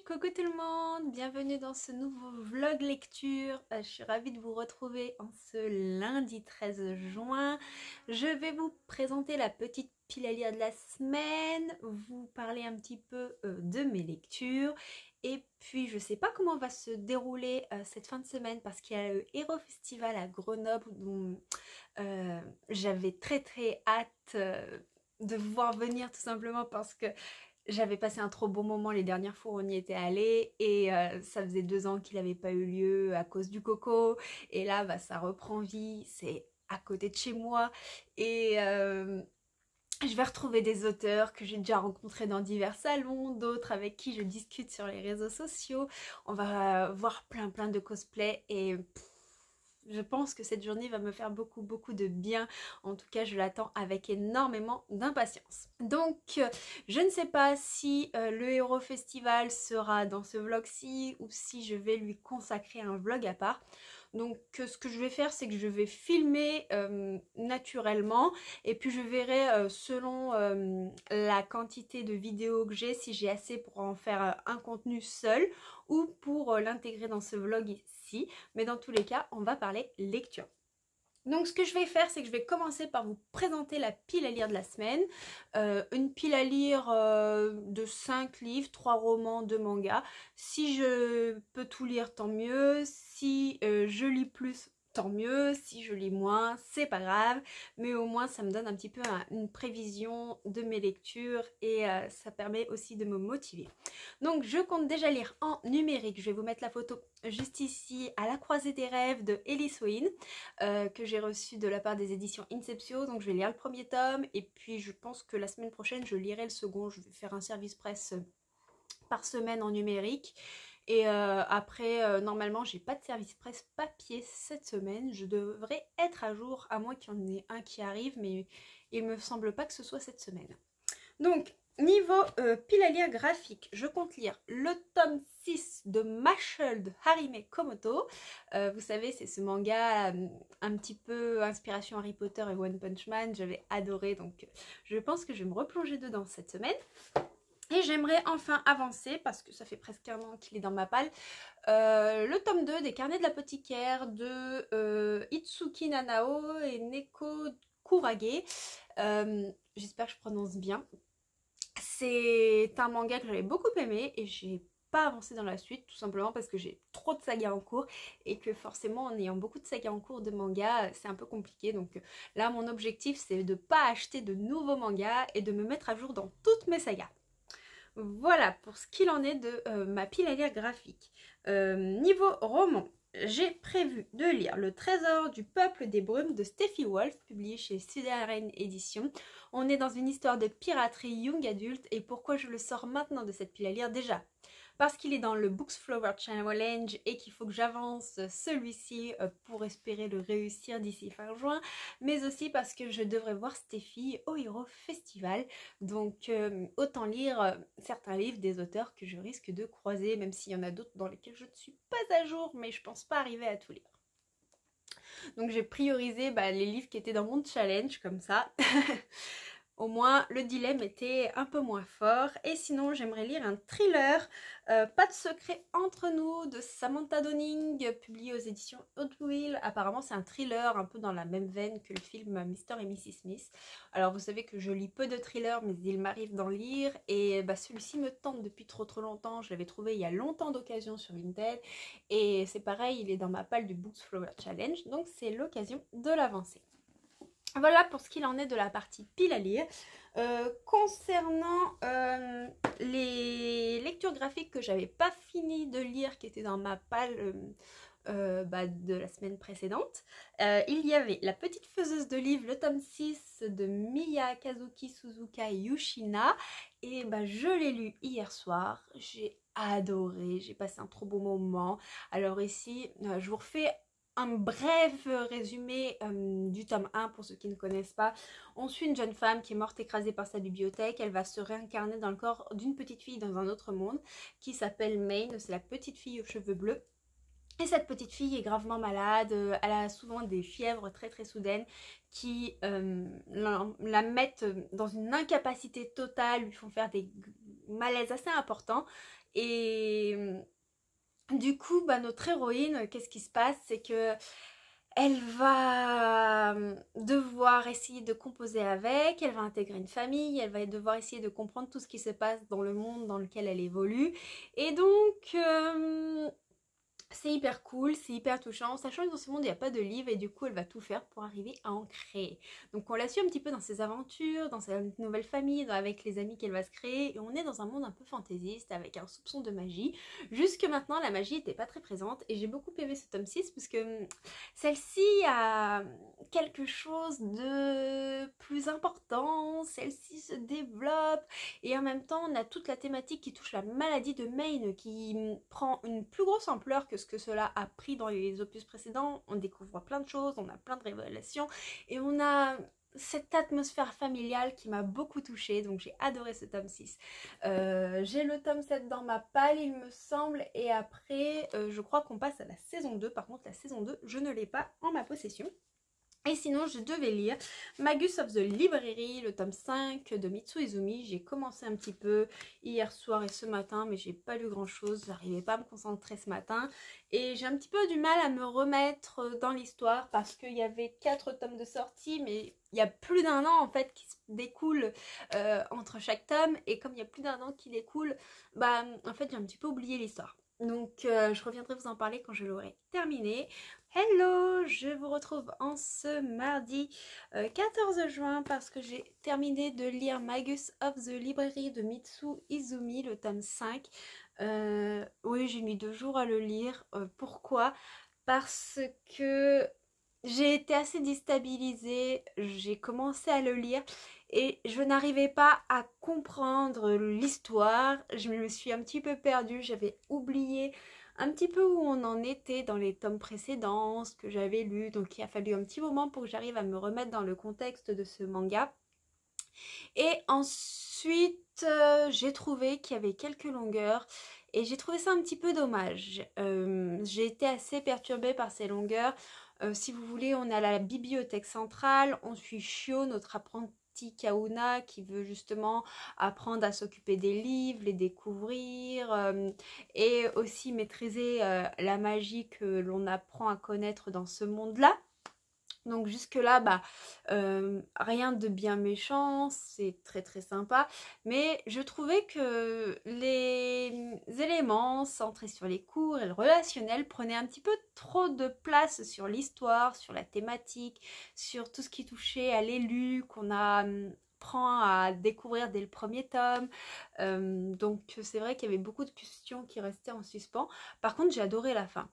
Coucou tout le monde, bienvenue dans ce nouveau vlog lecture. Je suis ravie de vous retrouver en ce lundi 13 juin. Je vais vous présenter la petite pile à lire de la semaine, vous parler un petit peu de mes lectures. Et puis je sais pas comment va se dérouler cette fin de semaine parce qu'il y a le Hero Festival à Grenoble dont j'avais très hâte de vous voir venir, tout simplement parce que j'avais passé un trop bon moment les dernières fois où on y était allé et ça faisait 2 ans qu'il n'avait pas eu lieu à cause du coco. Et là, bah, ça reprend vie, c'est à côté de chez moi. Et je vais retrouver des auteurs que j'ai déjà rencontrés dans divers salons, d'autres avec qui je discute sur les réseaux sociaux. On va voir plein de cosplays et je pense que cette journée va me faire beaucoup de bien. En tout cas, je l'attends avec énormément d'impatience. Donc, je ne sais pas si le Hero Festival sera dans ce vlog-ci ou si je vais lui consacrer un vlog à part. Donc ce que je vais faire, c'est que je vais filmer naturellement et puis je verrai selon la quantité de vidéos que j'ai, si j'ai assez pour en faire un contenu seul ou pour l'intégrer dans ce vlog ici. Mais dans tous les cas, on va parler lecture. Donc ce que je vais faire, c'est que je vais commencer par vous présenter la pile à lire de la semaine. Une pile à lire de 5 livres, 3 romans, 2 mangas. Si je peux tout lire, tant mieux. Si je lis plus, tant mieux. Si je lis moins, c'est pas grave. Mais au moins, ça me donne un petit peu une prévision de mes lectures et ça permet aussi de me motiver. Donc je compte déjà lire en numérique. Je vais vous mettre la photo juste ici, À la croisée des rêves de Elise Wynne, que j'ai reçu de la part des éditions Inceptio. Donc je vais lire le premier tome et puis je pense que la semaine prochaine je lirai le second. Je vais faire un service presse par semaine en numérique. Et après, normalement, j'ai pas de service presse papier cette semaine. Je devrais être à jour, à moins qu'il y en ait un qui arrive, mais il me semble pas que ce soit cette semaine. Donc, niveau pile à lire graphique, je compte lire le tome 6 de Mashle de Harime Komoto. Vous savez, c'est ce manga un petit peu inspiration Harry Potter et One Punch Man. J'avais adoré, donc je pense que je vais me replonger dedans cette semaine. Et j'aimerais enfin avancer, parce que ça fait presque un an qu'il est dans ma palle, le tome 2 des Carnets de l'apothicaire de Itsuki Nanao et Neko Kurage. J'espère que je prononce bien. C'est un manga que j'avais beaucoup aimé et j'ai pas avancé dans la suite, tout simplement parce que j'ai trop de sagas en cours et que forcément en ayant beaucoup de sagas en cours de manga, c'est un peu compliqué. Donc là, mon objectif, c'est de pas acheter de nouveaux mangas et de me mettre à jour dans toutes mes sagas. Voilà pour ce qu'il en est de ma pile à lire graphique. Niveau roman, j'ai prévu de lire Le Trésor du Peuple des Brumes de Steffi Wolf, publié chez Sudaren Éditions. On est dans une histoire de piraterie young adulte. Et pourquoi je le sors maintenant de cette pile à lire? Déjà, parce qu'il est dans le Booksflower Challenge et qu'il faut que j'avance celui-ci pour espérer le réussir d'ici fin juin, mais aussi parce que je devrais voir Steffi au Hero Festival, donc autant lire certains livres des auteurs que je risque de croiser, même s'il y en a d'autres dans lesquels je ne suis pas à jour, mais je pense pas arriver à tout lire. Donc j'ai priorisé les livres qui étaient dans mon challenge, comme ça. Au moins, le dilemme était un peu moins fort. Et sinon, j'aimerais lire un thriller, Pas de secret entre nous, de Samantha Donning, publié aux éditions Hot Wheel. Apparemment, c'est un thriller un peu dans la même veine que le film Mr. et Mrs. Smith. Alors, vous savez que je lis peu de thrillers, mais il m'arrive d'en lire. Et celui-ci me tente depuis trop longtemps. Je l'avais trouvé il y a longtemps d'occasion sur Vinted. Et c'est pareil, il est dans ma palle du Booksflower Challenge. Donc, c'est l'occasion de l'avancer. Voilà pour ce qu'il en est de la partie pile à lire. Concernant les lectures graphiques que j'avais pas fini de lire, qui étaient dans ma palle de la semaine précédente, il y avait La Petite Faiseuse de Livres, le tome 6 de Miya Kazuki Suzuka Yushina. Et je l'ai lu hier soir, j'ai adoré, j'ai passé un trop beau moment. Alors ici, je vous refais un bref résumé du tome 1 pour ceux qui ne connaissent pas. On suit une jeune femme qui est morte écrasée par sa bibliothèque. Elle va se réincarner dans le corps d'une petite fille dans un autre monde qui s'appelle Maine. C'est la petite fille aux cheveux bleus. Et cette petite fille est gravement malade, elle a souvent des fièvres très soudaines qui la mettent dans une incapacité totale, lui font faire des malaises assez importants. Et du coup, bah, notre héroïne, qu'est-ce qui se passe? C'est que elle va devoir essayer de composer avec, elle va intégrer une famille, elle va devoir essayer de comprendre tout ce qui se passe dans le monde dans lequel elle évolue. Et donc, c'est hyper cool, c'est hyper touchant, sachant que dans ce monde il n'y a pas de livre et du coup elle va tout faire pour arriver à en créer. Donc on la suit un petit peu dans ses aventures, dans sa nouvelle famille, avec les amis qu'elle va se créer, et on est dans un monde un peu fantaisiste avec un soupçon de magie. Jusque maintenant la magie n'était pas très présente et j'ai beaucoup aimé ce tome 6 parce que celle-ci a quelque chose de plus important, celle-ci se développe et en même temps on a toute la thématique qui touche la maladie de Maine qui prend une plus grosse ampleur que ce que cela a pris dans les opus précédents. On découvre plein de choses, on a plein de révélations et on a cette atmosphère familiale qui m'a beaucoup touchée, donc j'ai adoré ce tome 6. J'ai le tome 7 dans ma palle il me semble, et après je crois qu'on passe à la saison 2. Par contre la saison 2 je ne l'ai pas en ma possession. Et sinon, je devais lire Magus of the Library, le tome 5 de Mitsu Izumi. J'ai commencé un petit peu hier soir et ce matin, mais j'ai pas lu grand chose. J'arrivais pas à me concentrer ce matin. Et j'ai un petit peu du mal à me remettre dans l'histoire parce qu'il y avait 4 tomes de sortie, mais il y a plus d'un an en fait qui se découle entre chaque tome. Et comme il y a plus d'un an qui découle, bah en fait j'ai un petit peu oublié l'histoire. Donc je reviendrai vous en parler quand je l'aurai terminé. Hello, je vous retrouve en ce mardi 14 juin parce que j'ai terminé de lire Magus of the Library de Mitsu Izumi, le tome 5. Oui, j'ai mis 2 jours à le lire. Pourquoi? Parce que j'ai été assez déstabilisée, j'ai commencé à le lire et je n'arrivais pas à comprendre l'histoire. Je me suis un petit peu perdue, j'avais oublié un petit peu où on en était dans les tomes précédents, ce que j'avais lu. Donc il a fallu un petit moment pour que j'arrive à me remettre dans le contexte de ce manga. Et ensuite, j'ai trouvé qu'il y avait quelques longueurs et j'ai trouvé ça un petit peu dommage. J'ai été assez perturbée par ces longueurs. Si vous voulez, on est à la bibliothèque centrale, on suit Shio, notre apprenti Kauna, qui veut justement apprendre à s'occuper des livres, les découvrir, et aussi maîtriser la magie que l'on apprend à connaître dans ce monde-là. Donc jusque là, bah, rien de bien méchant, c'est très très sympa. Mais je trouvais que les éléments centrés sur les cours et le relationnel prenaient un petit peu trop de place sur l'histoire, sur la thématique, sur tout ce qui touchait à l'élu qu'on apprend à découvrir dès le premier tome. Donc c'est vrai qu'il y avait beaucoup de questions qui restaient en suspens. Par contre, j'ai adoré la fin.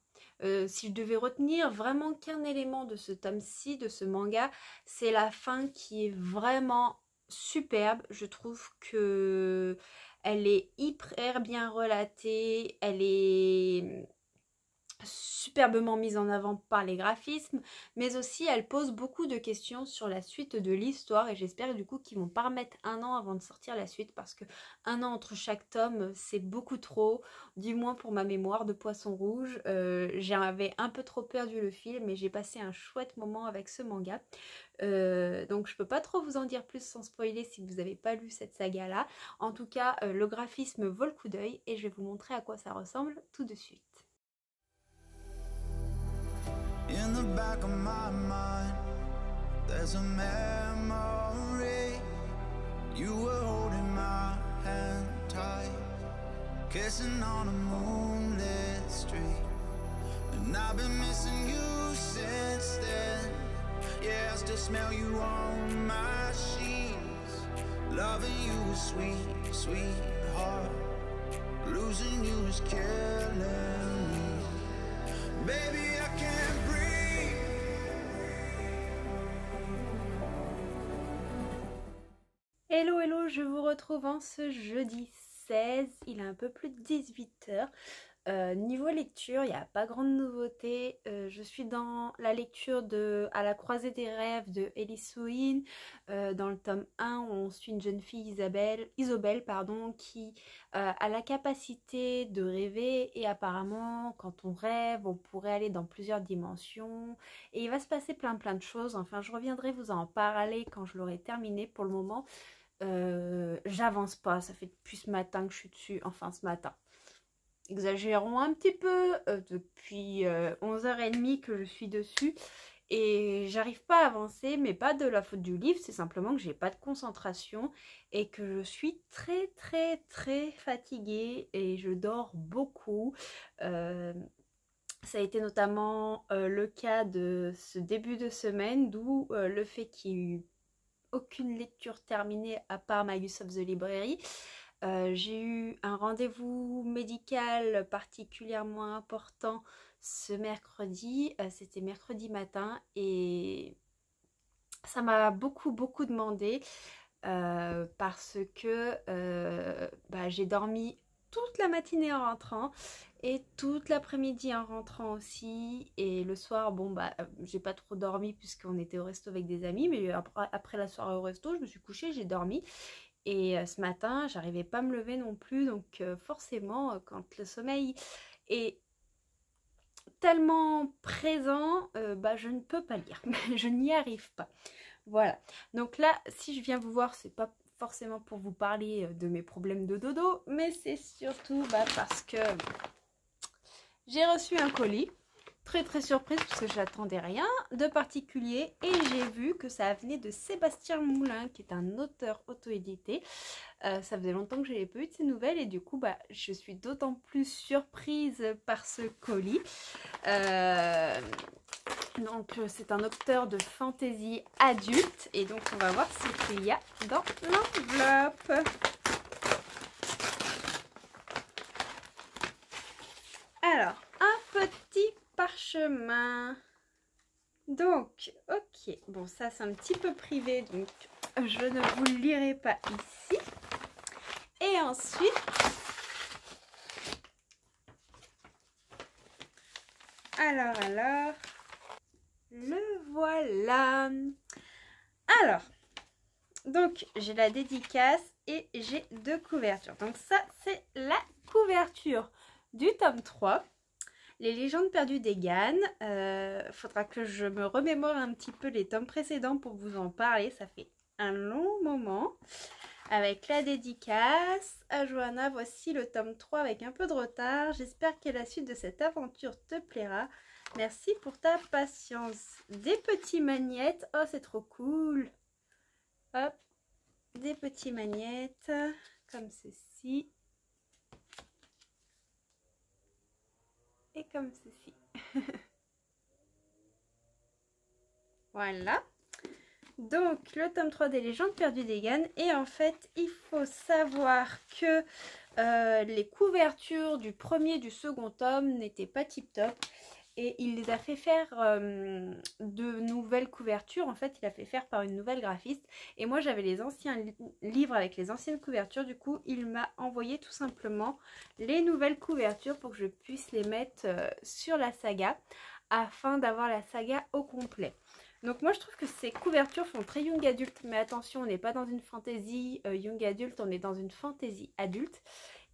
Si je devais retenir vraiment qu'un élément de ce tome-ci, de ce manga, c'est la fin qui est vraiment superbe. Je trouve que elle est hyper bien relatée, elle est superbement mise en avant par les graphismes, mais aussi elle pose beaucoup de questions sur la suite de l'histoire et j'espère du coup qu'ils vont pas remettre 1 an avant de sortir la suite parce que 1 an entre chaque tome c'est beaucoup trop, du moins pour ma mémoire de Poisson Rouge. J'avais un peu trop perdu le fil mais j'ai passé un chouette moment avec ce manga. Donc je peux pas trop vous en dire plus sans spoiler si vous n'avez pas lu cette saga là. En tout cas le graphisme vaut le coup d'œil et je vais vous montrer à quoi ça ressemble tout de suite. In the back of my mind, there's a memory. You were holding my hand tight, kissing on a moonlit street. And I've been missing you since then. Yeah, I still smell you on my sheets. Loving you is sweet, sweetheart. Losing you is killing me. Baby, I can't breathe. Hello, hello, je vous retrouve en ce jeudi 16, il est un peu plus de 18h. Niveau lecture, il n'y a pas grande nouveauté. Je suis dans la lecture de À la croisée des rêves de Elise Souin. Dans le tome 1, on suit une jeune fille, Isobel, qui a la capacité de rêver. Et apparemment, quand on rêve, on pourrait aller dans plusieurs dimensions. Et il va se passer plein de choses. Enfin, je reviendrai vous en parler quand je l'aurai terminé. Pour le moment, j'avance pas. Ça fait depuis ce matin que je suis dessus. Enfin, ce matin. exagérons un petit peu, depuis 11h30 que je suis dessus. Et j'arrive pas à avancer, mais pas de la faute du livre, c'est simplement que j'ai pas de concentration et que je suis très très très fatiguée et je dors beaucoup. Euh, Ça a été notamment le cas de ce début de semaine, d'où le fait qu'il n'y ait eu aucune lecture terminée à part Magus of the Library. J'ai eu un rendez-vous médical particulièrement important ce mercredi. C'était mercredi matin et ça m'a beaucoup demandé parce que j'ai dormi toute la matinée en rentrant et toute l'après-midi en rentrant aussi. Et le soir, j'ai pas trop dormi puisqu'on était au resto avec des amis, mais après la soirée au resto, je me suis couchée, j'ai dormi. Et ce matin, j'arrivais pas à me lever non plus, donc forcément, quand le sommeil est tellement présent, je ne peux pas lire, je n'y arrive pas. Voilà, donc là, si je viens vous voir, c'est pas forcément pour vous parler de mes problèmes de dodo, mais c'est surtout parce que j'ai reçu un colis. Très surprise parce que j'attendais rien de particulier et j'ai vu que ça venait de Sébastien Moulin qui est un auteur auto-édité. Ça faisait longtemps que je n'avais pas eu de ses nouvelles et du coup je suis d'autant plus surprise par ce colis. Donc c'est un auteur de fantasy adulte et donc on va voir ce qu'il y a dans l'enveloppe. Alors, un petit parchemin. Donc, ok, bon ça c'est un petit peu privé, donc je ne vous le lirai pas ici. Et ensuite, alors, le voilà. Alors, donc j'ai la dédicace et j'ai 2 couvertures. Donc ça c'est la couverture du tome 3. Les légendes perdues d'Egan. Faudra que je me remémore un petit peu les tomes précédents pour vous en parler. Ça fait un long moment. Avec la dédicace à Johanna, voici le tome 3 avec un peu de retard. J'espère que la suite de cette aventure te plaira. Merci pour ta patience. Des petits magnettes. Oh, c'est trop cool. Hop. Des petits magnettes comme ceci. Et comme ceci. Voilà. Donc, le tome 3 des légendes perdues d'Egan. Et en fait, il faut savoir que les couvertures du premier et du second tome n'étaient pas tip top. Et il les a fait faire de nouvelles couvertures. En fait, il a fait faire par une nouvelle graphiste. Et moi, j'avais les anciens livres avec les anciennes couvertures. Du coup, il m'a envoyé tout simplement les nouvelles couvertures pour que je puisse les mettre sur la saga afin d'avoir la saga au complet. Donc moi, je trouve que ces couvertures font très young adulte. Mais attention, on n'est pas dans une fantasy young adulte, on est dans une fantasy adulte.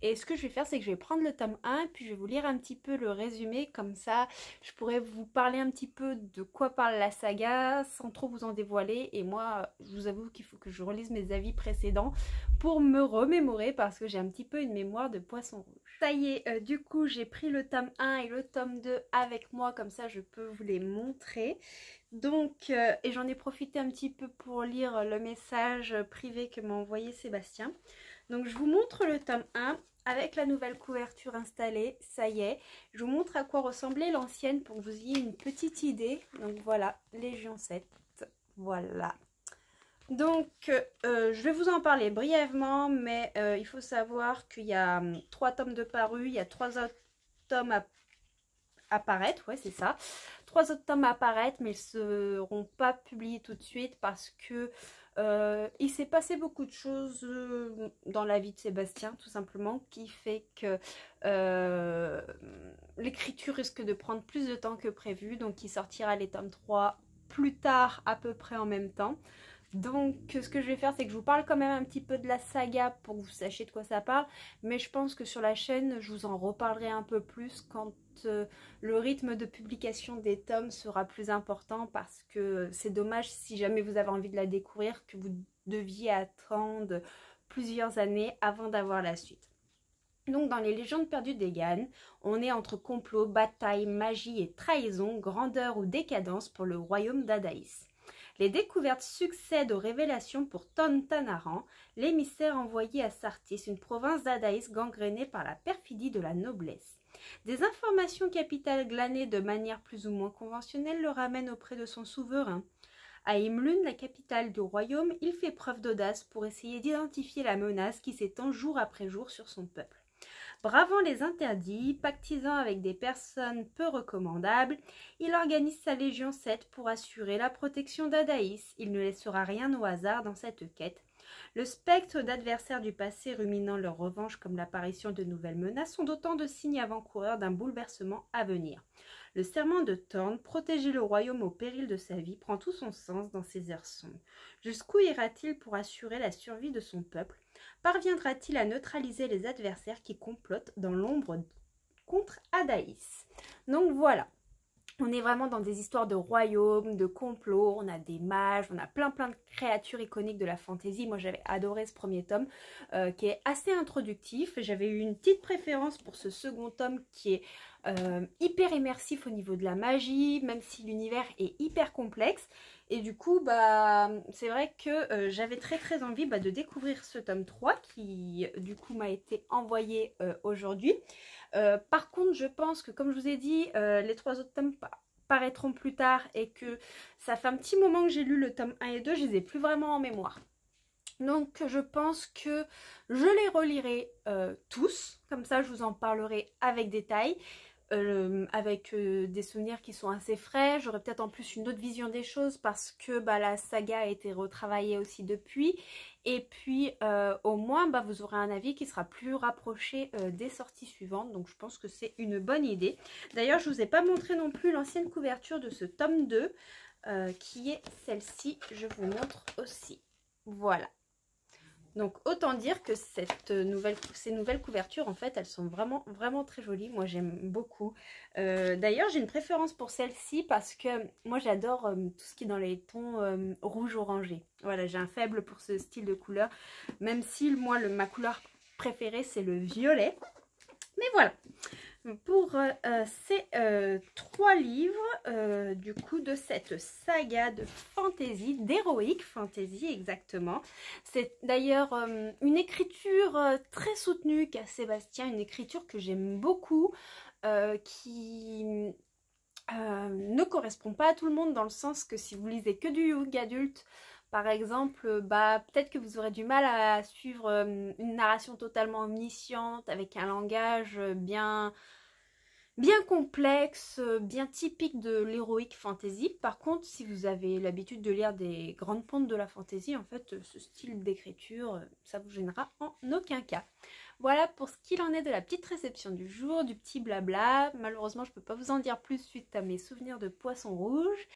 Et ce que je vais faire, c'est que je vais prendre le tome 1, puis je vais vous lire un petit peu le résumé, comme ça je pourrais vous parler un petit peu de quoi parle la saga, sans trop vous en dévoiler. Et moi, je vous avoue qu'il faut que je relise mes avis précédents pour me remémorer, parce que j'ai un petit peu une mémoire de poisson rouge. Ça y est, du coup, j'ai pris le tome 1 et le tome 2 avec moi, comme ça je peux vous les montrer. Donc, et j'en ai profité un petit peu pour lire le message privé que m'a envoyé Sébastien. Donc je vous montre le tome 1 avec la nouvelle couverture installée, ça y est. Je vous montre à quoi ressemblait l'ancienne pour que vous ayez une petite idée. Donc voilà, Légion 7, voilà. Donc je vais vous en parler brièvement, mais il faut savoir qu'il y a 3 tomes de parus, il y a 3 autres tomes à apparaître, ouais c'est ça. 3 autres tomes à apparaître, mais ils ne seront pas publiés tout de suite parce que il s'est passé beaucoup de choses dans la vie de Sébastien, tout simplement, qui fait que l'écriture risque de prendre plus de temps que prévu. Donc il sortira les tomes 3 plus tard, à peu près en même temps. Donc ce que je vais faire, c'est que je vous parle quand même un petit peu de la saga pour que vous sachiez de quoi ça parle. Mais je pense que sur la chaîne, je vous en reparlerai un peu plus quand le rythme de publication des tomes sera plus important, parce que c'est dommage, si jamais vous avez envie de la découvrir, que vous deviez attendre plusieurs années avant d'avoir la suite. Donc dans les légendes perdues d'Egan, on est entre complot, bataille, magie et trahison, grandeur ou décadence pour le royaume d'Adaïs. Les découvertes succèdent aux révélations pour Ton Tanaran, l'émissaire envoyé à Sartis, une province d'Adaïs gangrénée par la perfidie de la noblesse. Des informations capitales glanées de manière plus ou moins conventionnelle le ramènent auprès de son souverain. À Imlun, la capitale du royaume, il fait preuve d'audace pour essayer d'identifier la menace qui s'étend jour après jour sur son peuple. Bravant les interdits, pactisant avec des personnes peu recommandables, il organise sa Légion 7 pour assurer la protection d'Adaïs. Il ne laissera rien au hasard dans cette quête. Le spectre d'adversaires du passé ruminant leur revanche comme l'apparition de nouvelles menaces sont autant de signes avant-coureurs d'un bouleversement à venir. Le serment de Thorn, protéger le royaume au péril de sa vie, prend tout son sens dans ces heures sombres. Jusqu'où ira-t-il pour assurer la survie de son peuple? Parviendra-t-il à neutraliser les adversaires qui complotent dans l'ombre contre Adaïs? Donc voilà, on est vraiment dans des histoires de royaumes, de complots, on a des mages, on a plein de créatures iconiques de la fantasy. Moi j'avais adoré ce premier tome qui est assez introductif. J'avais eu une petite préférence pour ce second tome qui est hyper immersif au niveau de la magie, même si l'univers est hyper complexe. Et du coup, c'est vrai que j'avais très envie de découvrir ce tome 3 qui, du coup, m'a été envoyé aujourd'hui. Par contre, je pense que, comme je vous ai dit, les 3 autres tomes paraîtront plus tard et que ça fait un petit moment que j'ai lu le tome 1 et 2, je les ai plus vraiment en mémoire. Donc, je pense que je les relirai tous, comme ça, je vous en parlerai avec détail. Avec des souvenirs qui sont assez frais. J'aurai peut-être en plus une autre vision des choses parce que la saga a été retravaillée aussi depuis. Et puis au moins vous aurez un avis qui sera plus rapproché des sorties suivantes. Donc je pense que c'est une bonne idée. D'ailleurs je ne vous ai pas montré non plus l'ancienne couverture de ce tome 2 qui est celle-ci. Je vous montre aussi. Voilà. Donc autant dire que ces nouvelles couvertures en fait elles sont vraiment très jolies. Moi j'aime beaucoup. D'ailleurs j'ai une préférence pour celle-ci parce que moi j'adore tout ce qui est dans les tons rouge orangé. Voilà, j'ai un faible pour ce style de couleur. Même si moi ma couleur préférée c'est le violet. Mais voilà. Pour ces 3 livres du coup de cette saga de fantasy, d'héroïque fantasy exactement. C'est d'ailleurs une écriture très soutenue qu'a Sébastien, une écriture que j'aime beaucoup, qui ne correspond pas à tout le monde dans le sens que si vous lisez que du young adulte, par exemple, peut-être que vous aurez du mal à suivre une narration totalement omnisciente avec un langage bien complexe, bien typique de l'héroïque fantasy. Par contre, si vous avez l'habitude de lire des grandes pontes de la fantasy, en fait, ce style d'écriture, ça vous gênera en aucun cas. Voilà pour ce qu'il en est de la petite réception du jour, du petit blabla. Malheureusement, je ne peux pas vous en dire plus suite à mes souvenirs de poisson rouge.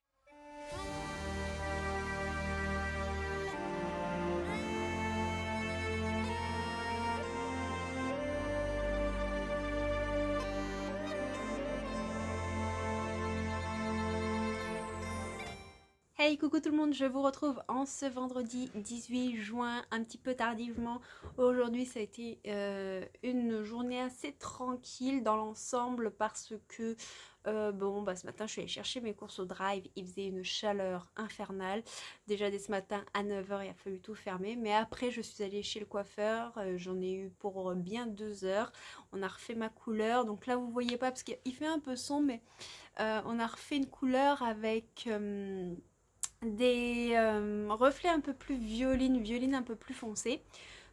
Hey, coucou tout le monde, je vous retrouve en ce vendredi 18 juin, un petit peu tardivement. Aujourd'hui, ça a été une journée assez tranquille dans l'ensemble parce que ce matin, je suis allée chercher mes courses au drive. Il faisait une chaleur infernale. Déjà, dès ce matin, à 9 h, il a fallu tout fermer. Mais après, je suis allée chez le coiffeur. J'en ai eu pour bien 2 heures. On a refait ma couleur. Donc là, vous voyez pas parce qu'il fait un peu sombre, mais on a refait une couleur avec des reflets un peu plus violine un peu plus foncé.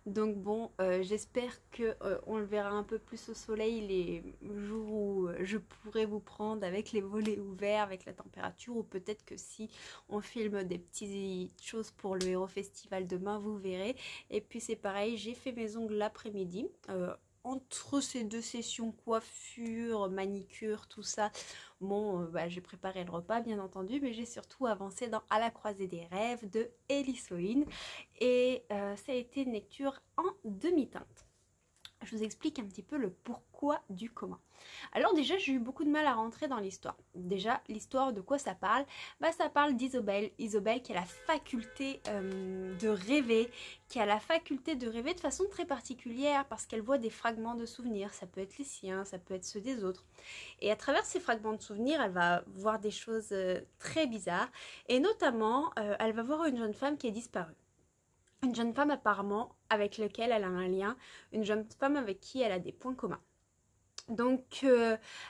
Donc bon, j'espère que on le verra un peu plus au soleil les jours où je pourrai vous prendre avec les volets ouverts, avec la température, ou peut-être que si on filme des petites choses pour le Héros Festival demain, vous verrez. Et puis c'est pareil, j'ai fait mes ongles l'après-midi. Entre ces 2 sessions coiffure, manicure, tout ça, bon, j'ai préparé le repas bien entendu, mais j'ai surtout avancé dans À la croisée des rêves de Ellie Soin et ça a été une lecture en demi-teinte. Je vous explique un petit peu le pourquoi du comment. Alors déjà, j'ai eu beaucoup de mal à rentrer dans l'histoire. Déjà, l'histoire de quoi ça parle? Ça parle d'Isobel. Isobel qui a la faculté de rêver, qui a la faculté de rêver de façon très particulière parce qu'elle voit des fragments de souvenirs. Ça peut être les siens, ça peut être ceux des autres. Et à travers ces fragments de souvenirs, elle va voir des choses très bizarres. Et notamment, elle va voir une jeune femme qui est disparue. Une jeune femme apparemment avec laquelle elle a un lien, une jeune femme avec qui elle a des points communs. Donc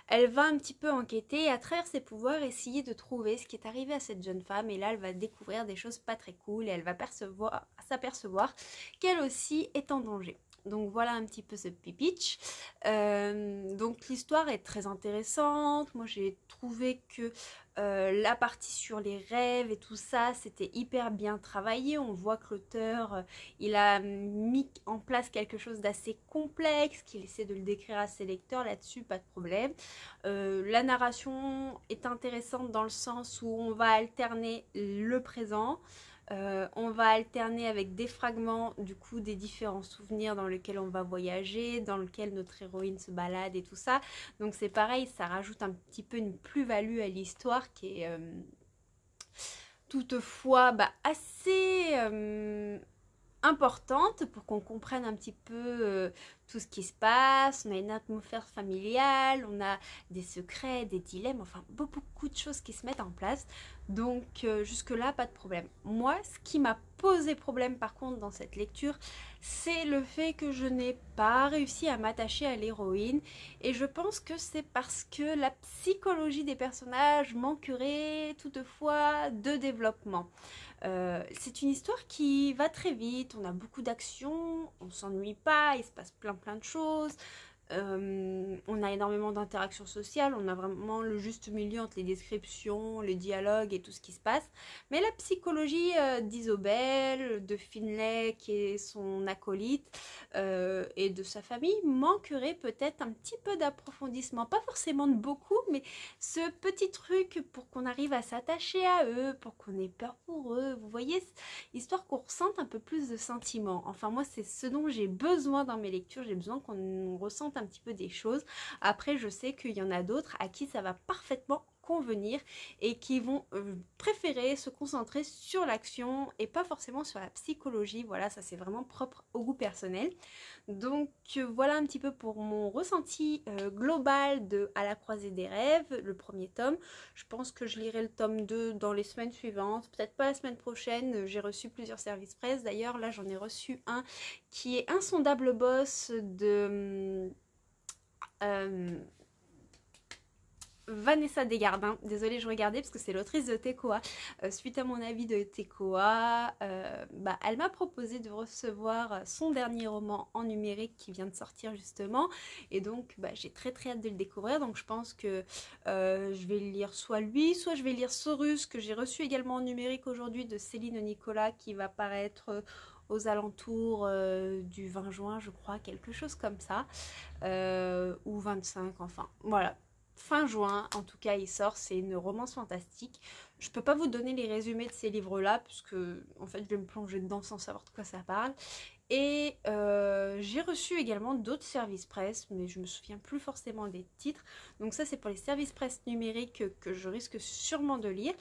elle va un petit peu enquêter et à travers ses pouvoirs essayer de trouver ce qui est arrivé à cette jeune femme, et là elle va découvrir des choses pas très cool et elle va s'apercevoir qu'elle aussi est en danger. Donc voilà un petit peu ce pitch. Donc l'histoire est très intéressante. Moi j'ai trouvé que la partie sur les rêves et tout ça, c'était hyper bien travaillé. On voit que l'auteur, il a mis en place quelque chose d'assez complexe, qu'il essaie de le décrire à ses lecteurs. Là-dessus, pas de problème. La narration est intéressante dans le sens où on va alterner le présent. On va alterner avec des fragments du coup des différents souvenirs dans lesquels on va voyager, dans lesquels notre héroïne se balade et tout ça. Donc c'est pareil, ça rajoute un petit peu une plus-value à l'histoire qui est toutefois assez importante pour qu'on comprenne un petit peu tout ce qui se passe. On a une atmosphère familiale, on a des secrets, des dilemmes, enfin beaucoup de choses qui se mettent en place. Donc jusque là pas de problème. Moi ce qui m'a posé problème par contre dans cette lecture, c'est le fait que je n'ai pas réussi à m'attacher à l'héroïne, et je pense que c'est parce que la psychologie des personnages manquerait toutefois de développement. C'est une histoire qui va très vite, on a beaucoup d'action, on s'ennuie pas, il se passe plein de choses. On a énormément d'interactions sociales, on a vraiment le juste milieu entre les descriptions, les dialogues et tout ce qui se passe. Mais la psychologie d'Isobel, de Finlay qui est son acolyte et de sa famille manquerait peut-être un petit peu d'approfondissement. Pas forcément de beaucoup, mais ce petit truc pour qu'on arrive à s'attacher à eux, pour qu'on ait peur pour eux. Vous voyez, histoire qu'on ressente un peu plus de sentiments. Enfin moi c'est ce dont j'ai besoin dans mes lectures, j'ai besoin qu'on ressente un petit peu des choses. Après je sais qu'il y en a d'autres à qui ça va parfaitement convenir et qui vont préférer se concentrer sur l'action et pas forcément sur la psychologie. Voilà, ça c'est vraiment propre au goût personnel. Donc voilà un petit peu pour mon ressenti global de À la croisée des rêves, le premier tome. Je pense que je lirai le tome 2 dans les semaines suivantes, peut-être pas la semaine prochaine. J'ai reçu plusieurs services presse, d'ailleurs là j'en ai reçu un qui est Insondable Boss de Vanessa Desgardins. Désolée, je regardais parce que c'est l'autrice de Tekoa. Suite à mon avis de Tekoa, elle m'a proposé de recevoir son dernier roman en numérique qui vient de sortir justement. Et donc, j'ai très hâte de le découvrir. Donc, je pense que je vais lire soit lui, soit je vais lire Sorus, que j'ai reçu également en numérique aujourd'hui de Céline Nicolas, qui va paraître aux alentours du 20 juin, je crois, quelque chose comme ça. Ou 25, enfin, voilà. Fin juin, en tout cas, il sort. C'est une romance fantastique. Je peux pas vous donner les résumés de ces livres-là, puisque en fait, je vais me plonger dedans sans savoir de quoi ça parle. Et j'ai reçu également d'autres services presse, mais je me souviens plus forcément des titres. Donc ça, c'est pour les services presse numériques que je risque sûrement de lire.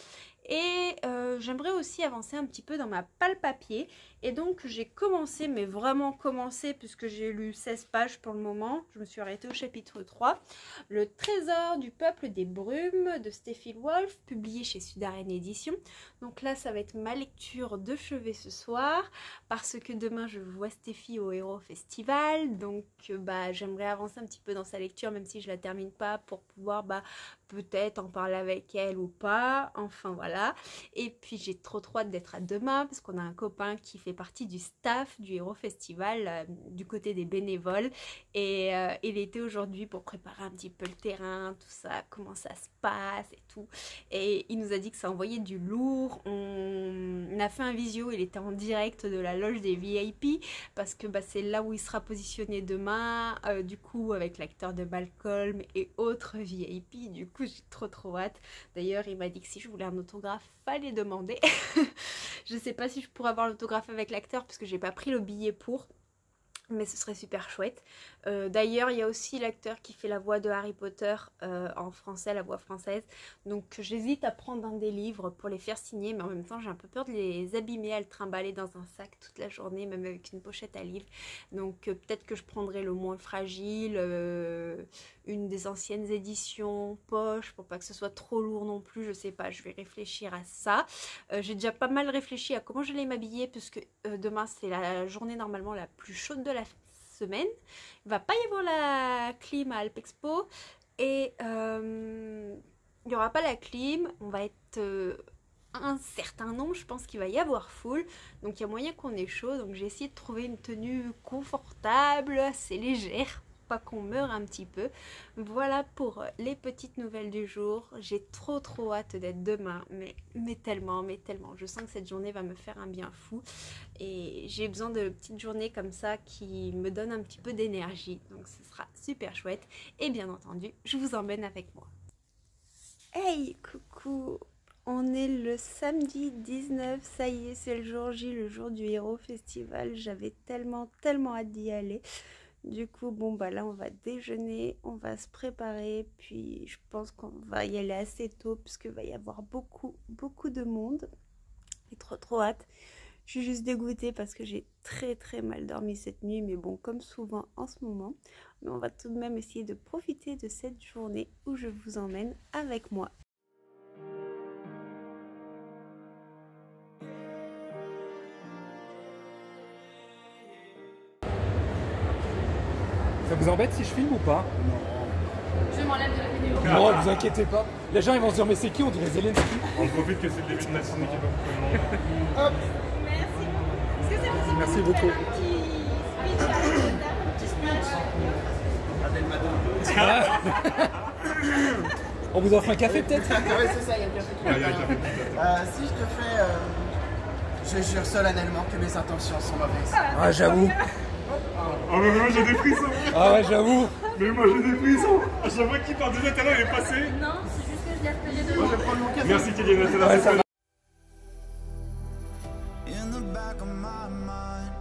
Et j'aimerais aussi avancer un petit peu dans ma palle papier. Et donc j'ai commencé, mais vraiment commencé, puisque j'ai lu 16 pages pour le moment. Je me suis arrêtée au chapitre 3. Le Trésor du peuple des brumes de Steffi Wolf, publié chez Sudaren Éditions. Donc là, ça va être ma lecture de chevet ce soir, parce que demain, je vois Steffi au Héros Festival. Donc j'aimerais avancer un petit peu dans sa lecture, même si je la termine pas, pour pouvoir peut-être en parler avec elle ou pas. Enfin voilà. Et puis j'ai trop hâte d'être à demain, parce qu'on a un copain qui fait partie du staff du Héros Festival, du côté des bénévoles, et il était aujourd'hui pour préparer un petit peu le terrain, tout ça, comment ça se passe et tout, et il nous a dit que ça envoyait du lourd. On a fait un visio, il était en direct de la loge des VIP, parce que c'est là où il sera positionné demain, du coup avec l'acteur de Malcolm et autres VIP. Du coup j'ai trop hâte. D'ailleurs il m'a dit que si je voulais un autographe, fallait demander. Je sais pas si je pourrais avoir l'autographe avec l'acteur, parce que j'ai pas pris le billet pour. Mais ce serait super chouette. D'ailleurs, il y a aussi l'acteur qui fait la voix de Harry Potter en français, la voix française. Donc j'hésite à prendre un des livres pour les faire signer, mais en même temps j'ai un peu peur de les abîmer, à le trimballer dans un sac toute la journée, même avec une pochette à livres. Donc peut-être que je prendrai le moins fragile, une des anciennes éditions poche, pour pas que ce soit trop lourd non plus, je sais pas, je vais réfléchir à ça. J'ai déjà pas mal réfléchi à comment j'allais m'habiller, puisque demain c'est la journée normalement la plus chaude de la semaine. Il va pas y avoir la clim à Alpexpo et il n'y aura pas la clim. On va être un certain nombre, je pense qu'il va y avoir full. Donc il y a moyen qu'on ait chaud. Donc j'ai essayé de trouver une tenue confortable, assez légère, pas qu'on meure un petit peu. Voilà pour les petites nouvelles du jour. J'ai trop hâte d'être demain, mais tellement, je sens que cette journée va me faire un bien fou et j'ai besoin de petites journées comme ça qui me donnent un petit peu d'énergie, donc ce sera super chouette. Et bien entendu, je vous emmène avec moi. Hey, coucou, on est le samedi 19, ça y est, c'est le jour J, le jour du Hero Festival. J'avais tellement hâte d'y aller. Du coup, bon, bah là, on va déjeuner, on va se préparer, puis je pense qu'on va y aller assez tôt, puisqu'il va y avoir beaucoup de monde. J'ai trop hâte. Je suis juste dégoûtée parce que j'ai très mal dormi cette nuit, mais bon, comme souvent en ce moment. Mais on va tout de même essayer de profiter de cette journée où je vous emmène avec moi. Ça vous embête si je filme ou pas? Je m'enlève de la vidéo. Non, vous inquiétez pas. Les gens ils vont se dire mais c'est qui? On dirait Zelensky. On profite que c'est le début de National qui va Hop. Merci. Est-ce que c'est possible Merci de beaucoup. faire un petit speech à la On vous offre un café peut-être? Oui, c'est ça, il y a le café qui va. Si je te fais. Je jure solennellement que mes intentions sont mauvaises. Ah j'avoue. Ah mais moi j'ai des frissons. Ah ouais j'avoue. Mais moi j'ai des frissons. À chaque fois qu'il parle de Nutella, il est passé. Non, c'est juste que je l'ai repayé devant. Je vais prendre mon café. Merci Kelly Nutella. Ouais, ça va. In the back of my mind,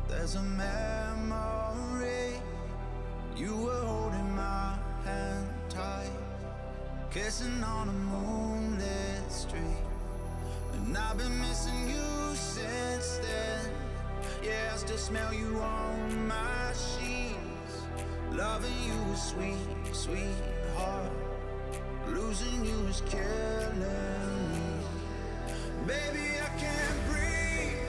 there's a memory. You were holding my hand tight, kissing on a moonlit street. And I've been missing you since then. Yeah, I still smell you on my sheets. Loving you is sweet, sweetheart. Losing you is killing me. Baby, I can't breathe.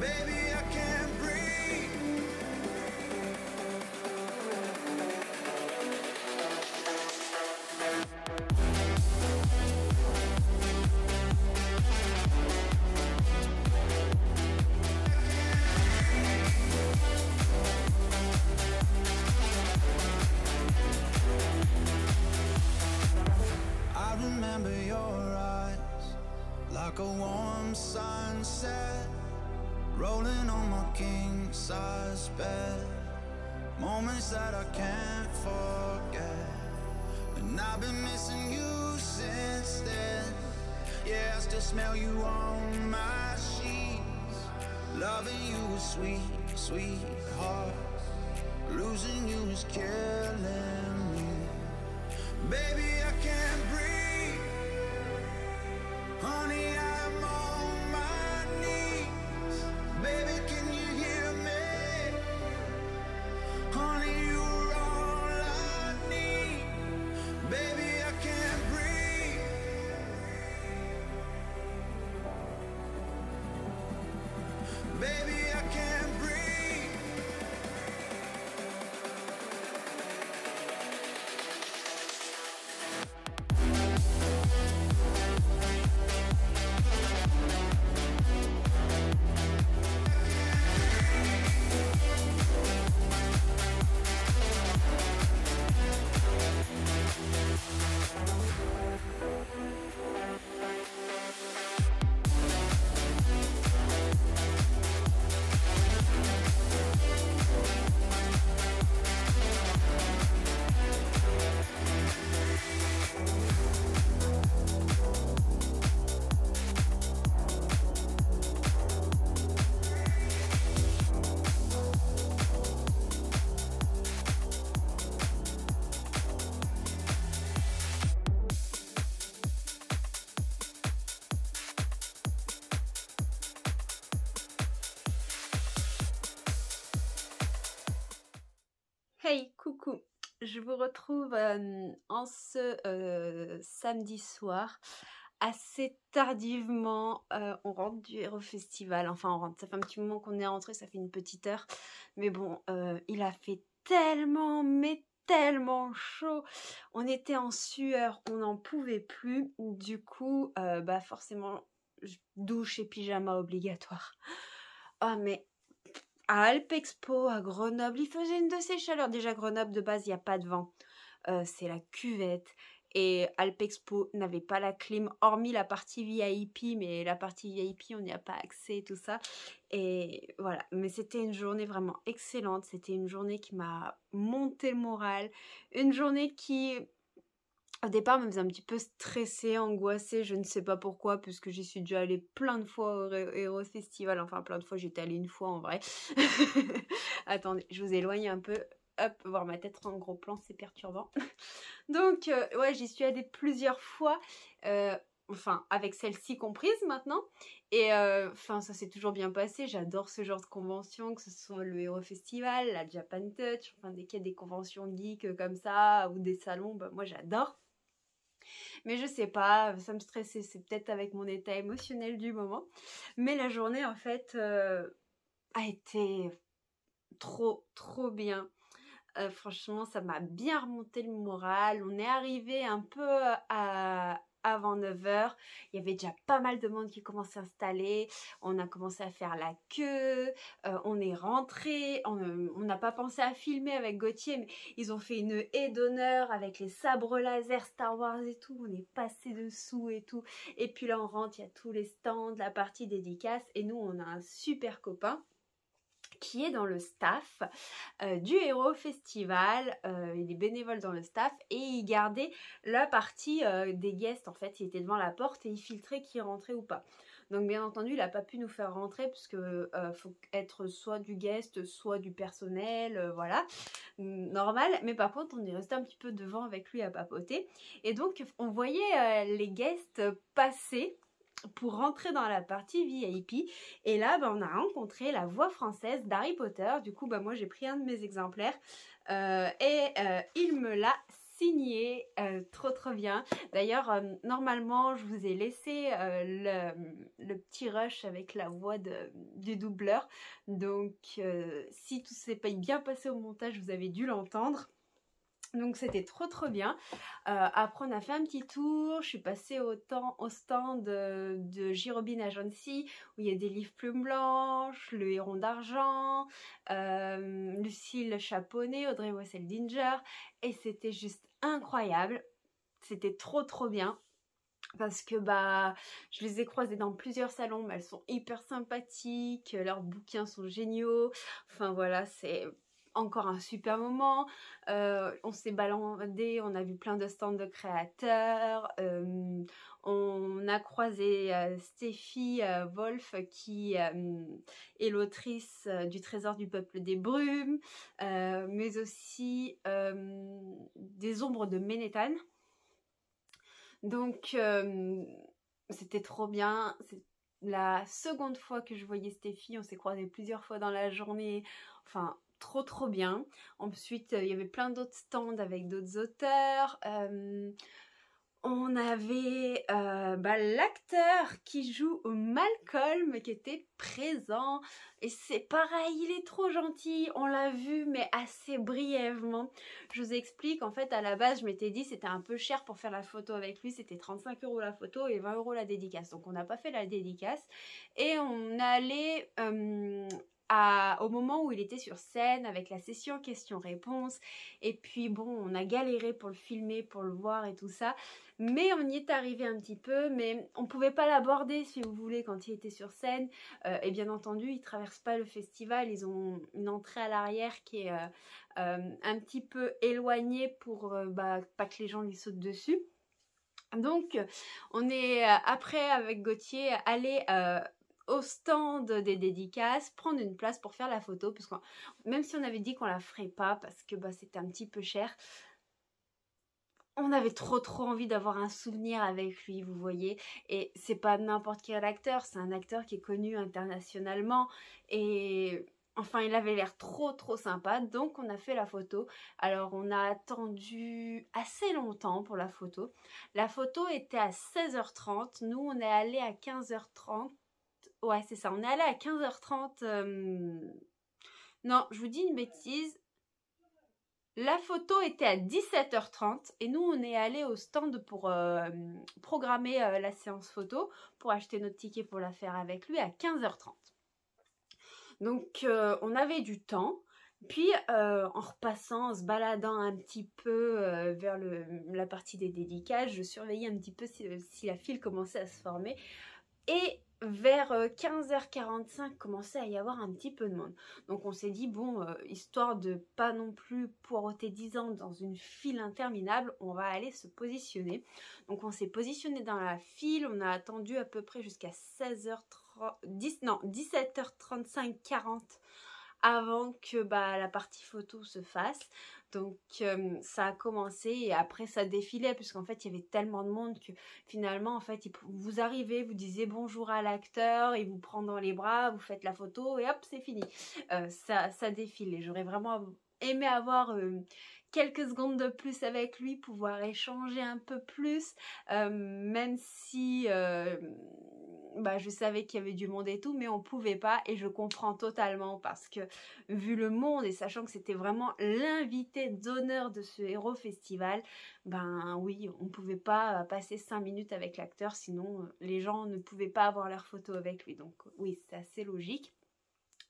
Baby, I can't breathe. I remember your eyes like a warm sunset, rolling on my king size bed. Moments that I can't forget. And I've been missing you since then. Yeah, I still smell you on my sheets. Loving you is sweet, sweetheart. Losing you is killing me. Baby, I can't breathe. Honey, I'm on my knees. Baby, can you hear me? Honey, you're all I need. Baby, I can't breathe. Baby, I can't breathe. Hey, coucou. Je vous retrouve en ce samedi soir, assez tardivement. On rentre du Hero Festival. Enfin, on rentre. Ça fait un petit moment qu'on est rentré, ça fait une petite heure. Mais bon, il a fait tellement, mais tellement chaud. On était en sueur, on n'en pouvait plus. Du coup, bah forcément, douche et pyjama obligatoire. Ah, mais à Alpexpo, à Grenoble, il faisait une de ces chaleurs. Déjà, Grenoble, de base, il n'y a pas de vent. C'est la cuvette. Et Alpexpo n'avait pas la clim, hormis la partie VIP. Mais la partie VIP, on n'y a pas accès et tout ça. Et voilà. Mais c'était une journée vraiment excellente. C'était une journée qui m'a monté le moral. Une journée qui... Au départ, me faisait un petit peu stressée, angoissée, je ne sais pas pourquoi, puisque j'y suis déjà allée plein de fois au Hero Festival. Enfin, plein de fois, j'étais allée une fois en vrai. Attendez, je vous éloigne un peu. Hop, voir ma tête en gros plan, c'est perturbant. Donc, ouais, j'y suis allée plusieurs fois. Enfin, avec celle-ci comprise maintenant. Et enfin, ça s'est toujours bien passé. J'adore ce genre de convention, que ce soit le Hero Festival, la Japan Touch, enfin, dès qu'il y a des conventions geeks comme ça, ou des salons, bah, moi j'adore. Mais je sais pas, ça me stressait, c'est peut-être avec mon état émotionnel du moment. Mais la journée, en fait, a été trop bien. Franchement, ça m'a bien remonté le moral. On est arrivé un peu avant 9h. Il y avait déjà pas mal de monde qui commençait à s'installer. On a commencé à faire la queue. On est rentré. On n'a pas pensé à filmer avec Gauthier, mais ils ont fait une haie d'honneur avec les sabres laser Star Wars et tout. On est passé dessous et tout. Et puis là, on rentre, il y a tous les stands, la partie dédicace. Et nous, on a un super copain qui est dans le staff du Hero Festival. Il est bénévole dans le staff et il gardait la partie des guests. En fait, il était devant la porte et il filtrait qui rentrait ou pas. Donc bien entendu, il n'a pas pu nous faire rentrer puisque faut être soit du guest, soit du personnel, voilà, normal. Mais par contre, on est resté un petit peu devant avec lui à papoter. Et donc, on voyait les guests passer pour rentrer dans la partie VIP. Et là, bah, on a rencontré la voix française d'Harry Potter. Du coup, bah, moi, j'ai pris un de mes exemplaires et il me l'a signé. Trop bien. D'ailleurs, normalement, je vous ai laissé le petit rush avec la voix du doubleur. Donc, si tout s'est pas bien passé au montage, vous avez dû l'entendre. Donc c'était trop bien. Après on a fait un petit tour, je suis passée au stand de J.Robin Agency où il y a des livres plumes blanches, le héron d'argent, Lucille Chaponnet, Audrey Wessel-Dinger, et c'était juste incroyable. C'était trop bien. Parce que bah je les ai croisées dans plusieurs salons, mais elles sont hyper sympathiques, leurs bouquins sont géniaux. Enfin voilà, c'est encore un super moment. On s'est baladé, on a vu plein de stands de créateurs. On a croisé Steffi Wolf qui est l'autrice du Trésor du Peuple des Brumes, mais aussi des Ombres de Ménéthane. Donc c'était trop bien. C'est la seconde fois que je voyais Steffi, on s'est croisés plusieurs fois dans la journée. Enfin trop bien. Ensuite il y avait plein d'autres stands avec d'autres auteurs. On avait l'acteur qui joue Malcolm qui était présent et c'est pareil, il est trop gentil. On l'a vu mais assez brièvement. Je vous explique, en fait à la base je m'étais dit c'était un peu cher pour faire la photo avec lui, c'était 35 € la photo et 20 € la dédicace, donc on n'a pas fait la dédicace et on allait au moment où il était sur scène avec la session questions-réponses. Et puis bon, on a galéré pour le filmer, pour le voir et tout ça, mais on y est arrivé un petit peu, mais on pouvait pas l'aborder si vous voulez quand il était sur scène. Et bien entendu ils traversent pas le festival, ils ont une entrée à l'arrière qui est un petit peu éloignée pour pas que les gens lui sautent dessus. Donc on est après avec Gauthier allé au stand des dédicaces, prendre une place pour faire la photo, parce que même si on avait dit qu'on la ferait pas parce que c'était un petit peu cher, on avait trop envie d'avoir un souvenir avec lui, vous voyez. Et c'est pas n'importe quel acteur, c'est un acteur qui est connu internationalement et Enfin, il avait l'air trop sympa, donc on a fait la photo. Alors, on a attendu assez longtemps pour la photo. La photo était à 16h30. Nous, on est allé à 15h30. Ouais, c'est ça, on est allé à 15h30. Non, je vous dis une bêtise. La photo était à 17h30 et nous, on est allé au stand pour programmer la séance photo, pour acheter notre ticket pour la faire avec lui à 15h30. Donc, on avait du temps. Puis, en repassant, en se baladant un petit peu vers la partie des dédicaces, je surveillais un petit peu si la file commençait à se former. Et vers 15h45, commençait à y avoir un petit peu de monde. Donc, on s'est dit, bon, histoire de pas non plus poireauter 10 ans dans une file interminable, on va aller se positionner. Donc, on s'est positionné dans la file. On a attendu à peu près jusqu'à 17h35, 40 avant que la partie photo se fasse. Donc ça a commencé et après ça défilait puisqu'en fait il y avait tellement de monde que finalement en fait vous arrivez, vous disiez bonjour à l'acteur, il vous prend dans les bras, vous faites la photo et hop c'est fini. Ça défile et j'aurais vraiment aimé avoir quelques secondes de plus avec lui, pouvoir échanger un peu plus, même si je savais qu'il y avait du monde et tout, mais on pouvait pas et je comprends totalement parce que vu le monde et sachant que c'était vraiment l'invité d'honneur de ce Héros Festival, oui, on pouvait pas passer 5 minutes avec l'acteur, sinon les gens ne pouvaient pas avoir leur photo avec lui, donc oui, c'est assez logique.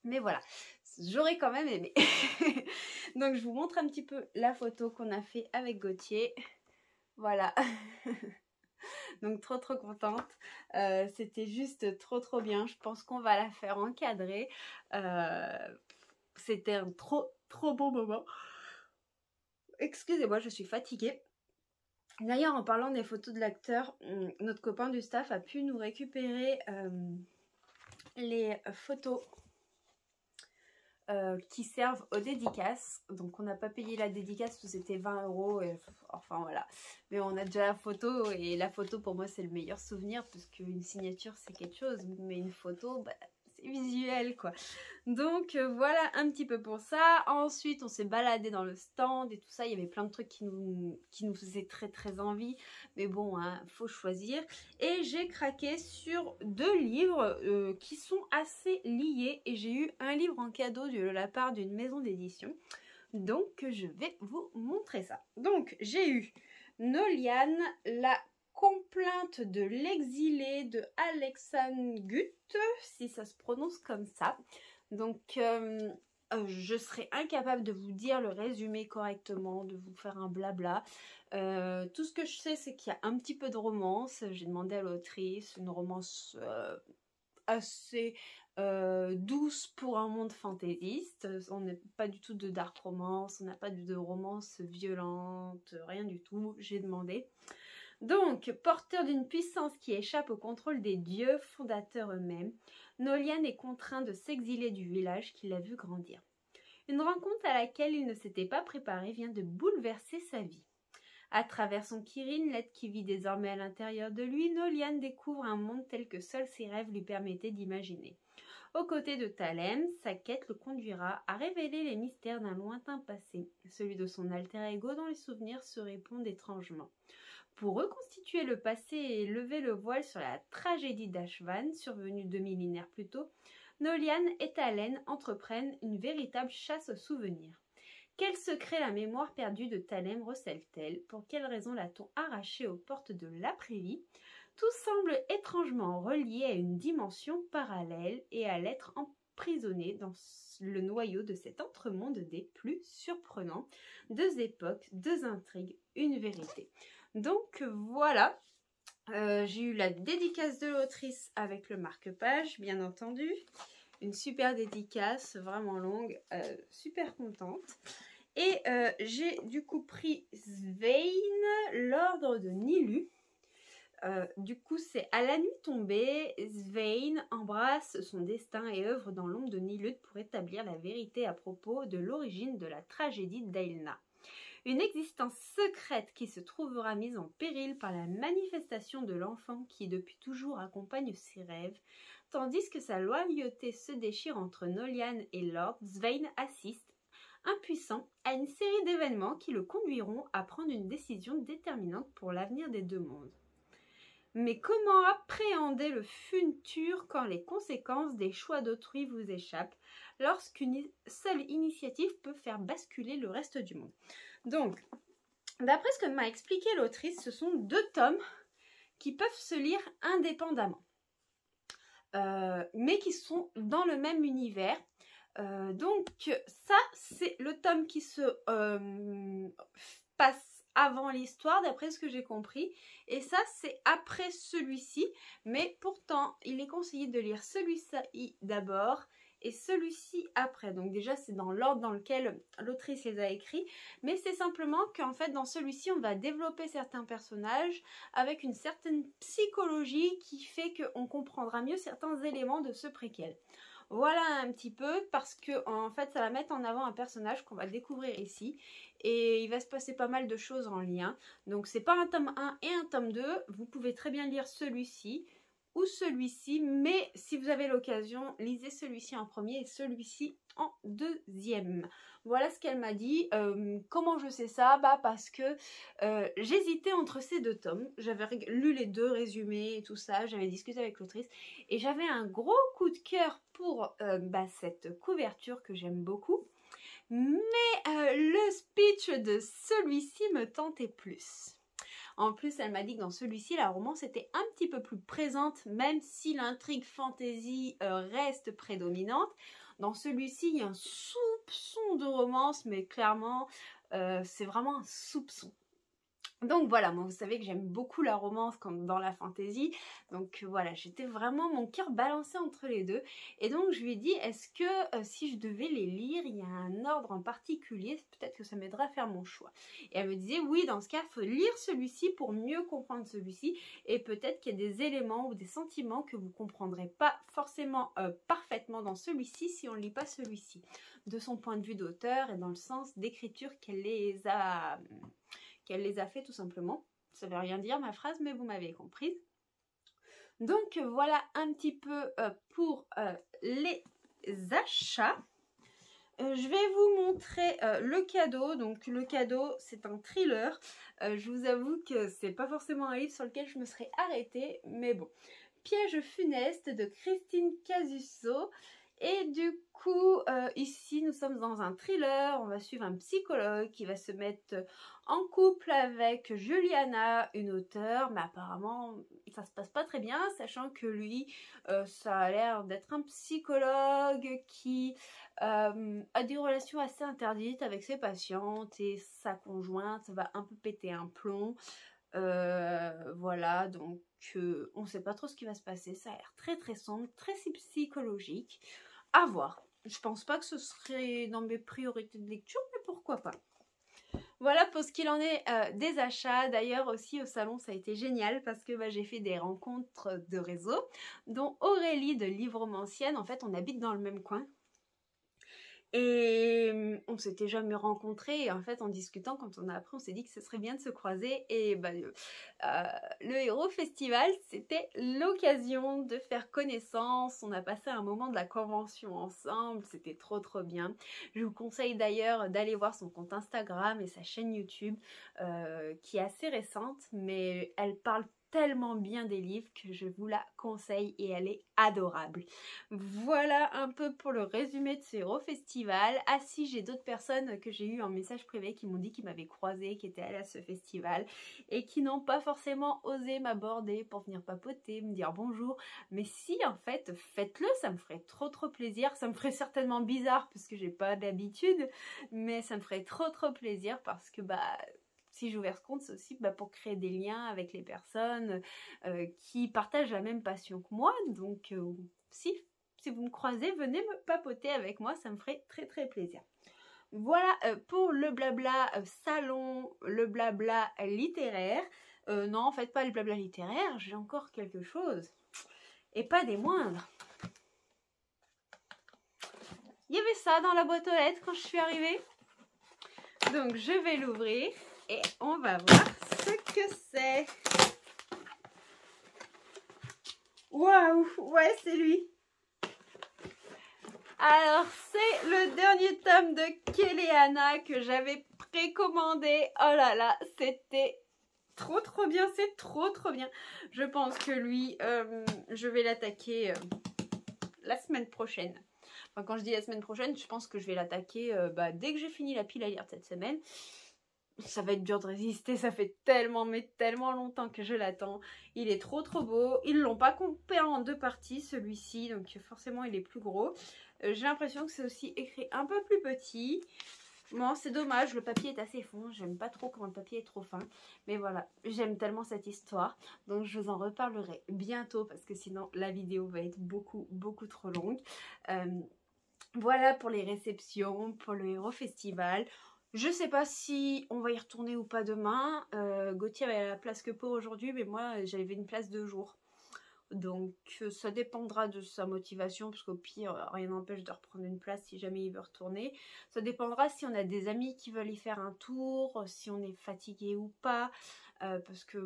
Mais voilà, j'aurais quand même aimé. Donc je vous montre un petit peu la photo qu'on a fait avec Gauthier. Voilà. Donc trop contente. C'était juste trop bien. Je pense qu'on va la faire encadrer. C'était un trop bon moment. Excusez-moi, je suis fatiguée. D'ailleurs, en parlant des photos de l'acteur, notre copain du staff a pu nous récupérer les photos qui servent aux dédicaces. Donc on n'a pas payé la dédicace parce que c'était 20 €. Enfin voilà. Mais on a déjà la photo et la photo pour moi c'est le meilleur souvenir parce qu'une signature c'est quelque chose. Mais une photo, c'est visuel quoi. Donc voilà un petit peu pour ça. Ensuite on s'est baladé dans le stand et tout ça. Il y avait plein de trucs qui nous faisaient très envie. Mais bon, faut choisir. Et j'ai craqué sur 2 livres qui sont assez liés. Et j'ai eu un livre en cadeau de la part d'une maison d'édition. Donc je vais vous montrer ça. Donc j'ai eu Nolian, la complainte de l'exilé de Alexandre Gut, si ça se prononce comme ça. Donc je serais incapable de vous dire le résumé correctement, de vous faire un blabla. Tout ce que je sais c'est qu'il y a un petit peu de romance. J'ai demandé à l'autrice, une romance assez douce pour un monde fantaisiste. On n'est pas du tout de dark romance, on n'a pas de romance violente, rien du tout. J'ai demandé. Donc, porteur d'une puissance qui échappe au contrôle des dieux fondateurs eux-mêmes, Nolian est contraint de s'exiler du village qu'il a vu grandir. Une rencontre à laquelle il ne s'était pas préparé vient de bouleverser sa vie. À travers son Kirin, l'être qui vit désormais à l'intérieur de lui, Nolian découvre un monde tel que seuls ses rêves lui permettaient d'imaginer. Aux côtés de Thalem, sa quête le conduira à révéler les mystères d'un lointain passé, celui de son alter ego dont les souvenirs se répondent étrangement. Pour reconstituer le passé et lever le voile sur la tragédie d'Ashvan, survenue 2 millénaires plus tôt, Nolian et Thalem entreprennent une véritable chasse aux souvenirs. Quel secret la mémoire perdue de Thalem recèle-t-elle? Pour quelle raison l'a-t-on arrachée aux portes de l'après-vie? Tout semble étrangement relié à une dimension parallèle et à l'être emprisonné dans le noyau de cet entremonde des plus surprenants. 2 époques, 2 intrigues, une vérité. Donc voilà, j'ai eu la dédicace de l'autrice avec le marque-page, bien entendu. Une super dédicace, vraiment longue, super contente. Et j'ai du coup pris Svein, l'ordre de Nilu. Du coup, c'est à la nuit tombée, Svein embrasse son destin et œuvre dans l'ombre de Nilud pour établir la vérité à propos de l'origine de la tragédie d'Aelna. Une existence secrète qui se trouvera mise en péril par la manifestation de l'enfant qui depuis toujours accompagne ses rêves, tandis que sa loyauté se déchire entre Nolian et Lord, Svein assiste, impuissant, à une série d'événements qui le conduiront à prendre une décision déterminante pour l'avenir des deux mondes. Mais comment appréhender le futur quand les conséquences des choix d'autrui vous échappent, lorsqu'une seule initiative peut faire basculer le reste du monde? Donc, d'après ce que m'a expliqué l'autrice, ce sont 2 tomes qui peuvent se lire indépendamment, mais qui sont dans le même univers. Donc ça, c'est le tome qui se passe avant l'histoire, d'après ce que j'ai compris, et ça c'est après celui-ci, mais pourtant il est conseillé de lire celui-ci d'abord et celui-ci après. Donc déjà c'est dans l'ordre dans lequel l'autrice les a écrits, mais c'est simplement qu'en fait dans celui-ci on va développer certains personnages avec une certaine psychologie qui fait qu'on comprendra mieux certains éléments de ce préquel. Voilà un petit peu, parce que en fait ça va mettre en avant un personnage qu'on va découvrir ici, et il va se passer pas mal de choses en lien. Donc c'est pas un tome 1 et un tome 2, vous pouvez très bien lire celui-ci ou celui-ci, mais si vous avez l'occasion, lisez celui-ci en premier et celui-ci en deuxième. Voilà ce qu'elle m'a dit. Comment je sais ça? Bah parce que j'hésitais entre ces 2 tomes. J'avais lu les 2 résumés et tout ça, j'avais discuté avec l'autrice et j'avais un gros coup de cœur pour cette couverture que j'aime beaucoup. Mais le speech de celui-ci me tentait plus. En plus, elle m'a dit que dans celui-ci, la romance était un petit peu plus présente, même si l'intrigue fantasy reste prédominante. Dans celui-ci, il y a un soupçon de romance, mais clairement, c'est vraiment un soupçon. Donc voilà, moi vous savez que j'aime beaucoup la romance comme dans la fantasy, donc voilà, j'étais vraiment mon cœur balancé entre les deux, et donc je lui ai dit est-ce que si je devais les lire, il y a un ordre en particulier, peut-être que ça m'aiderait à faire mon choix. Et elle me disait oui, dans ce cas il faut lire celui-ci pour mieux comprendre celui-ci, et peut-être qu'il y a des éléments ou des sentiments que vous comprendrez pas forcément parfaitement dans celui-ci si on ne lit pas celui-ci, de son point de vue d'auteur et dans le sens d'écriture qu'elle les a fait tout simplement. Ça veut rien dire ma phrase, mais vous m'avez comprise. Donc voilà un petit peu pour les achats. Je vais vous montrer le cadeau. Donc le cadeau, c'est un thriller. Je vous avoue que c'est pas forcément un livre sur lequel je me serais arrêtée, mais bon. Piège funeste de Christine Casusso. Et du coup, ici, nous sommes dans un thriller. On va suivre un psychologue qui va se mettre en couple avec Juliana, une auteure. Mais apparemment, ça se passe pas très bien, sachant que lui, ça a l'air d'être un psychologue qui a des relations assez interdites avec ses patientes. Et sa conjointe va un peu péter un plomb. Voilà, donc on ne sait pas trop ce qui va se passer. Ça a l'air très très sombre, très psychologique. À voir. Je pense pas que ce serait dans mes priorités de lecture, mais pourquoi pas. Voilà pour ce qu'il en est des achats. D'ailleurs aussi au salon ça a été génial parce que j'ai fait des rencontres de réseau, dont Aurélie de Livromancienne. En fait on habite dans le même coin. Et on s'était jamais rencontrés, et en fait en discutant, quand on a appris, on s'est dit que ce serait bien de se croiser, et le Héros Festival, c'était l'occasion de faire connaissance. On a passé un moment de la convention ensemble, c'était trop bien. Je vous conseille d'ailleurs d'aller voir son compte Instagram et sa chaîne YouTube, qui est assez récente, mais elle parle tellement bien des livres que je vous la conseille et elle est adorable. Voilà un peu pour le résumé de ce Héros Festival. Ah si, j'ai d'autres personnes que j'ai eu en message privé qui m'ont dit qu'ils m'avaient croisé, qui étaient allées à ce festival et qui n'ont pas forcément osé m'aborder pour venir papoter, me dire bonjour. Mais si, en fait, faites-le, ça me ferait trop plaisir. Ça me ferait certainement bizarre parce que j'ai pas d'habitude, mais ça me ferait trop plaisir parce que si j'ai ouvert ce compte, c'est aussi pour créer des liens avec les personnes qui partagent la même passion que moi. Donc si vous me croisez, venez me papoter avec moi, ça me ferait très plaisir. Voilà pour le blabla salon, le blabla littéraire. Non, en fait pas le blabla littéraire, j'ai encore quelque chose. Et pas des moindres. Il y avait ça dans la boîte aux lettres quand je suis arrivée. Donc je vais l'ouvrir. Et on va voir ce que c'est. Waouh, ouais, c'est lui. Alors, c'est le dernier tome de Kéléana que j'avais précommandé. Oh là là, c'était trop bien, c'est trop bien. Je pense que lui, je vais l'attaquer la semaine prochaine. Enfin, quand je dis la semaine prochaine, je pense que je vais l'attaquer dès que j'ai fini la pile à lire cette semaine. Ça va être dur de résister, ça fait tellement longtemps que je l'attends. Il est trop beau. Ils l'ont pas coupé en 2 parties celui-ci, donc forcément il est plus gros. J'ai l'impression que c'est aussi écrit un peu plus petit. Bon, c'est dommage, le papier est assez fin. J'aime pas trop quand le papier est trop fin. Mais voilà, j'aime tellement cette histoire. Donc je vous en reparlerai bientôt parce que sinon la vidéo va être beaucoup trop longue. Voilà pour les réceptions, pour le Héros Festival. Je sais pas si on va y retourner ou pas demain. Gauthier avait la place que pour aujourd'hui, mais moi j'avais une place 2 jours. Donc ça dépendra de sa motivation, parce qu'au pire rien n'empêche de reprendre une place si jamais il veut retourner. Ça dépendra si on a des amis qui veulent y faire un tour, si on est fatigué ou pas, parce que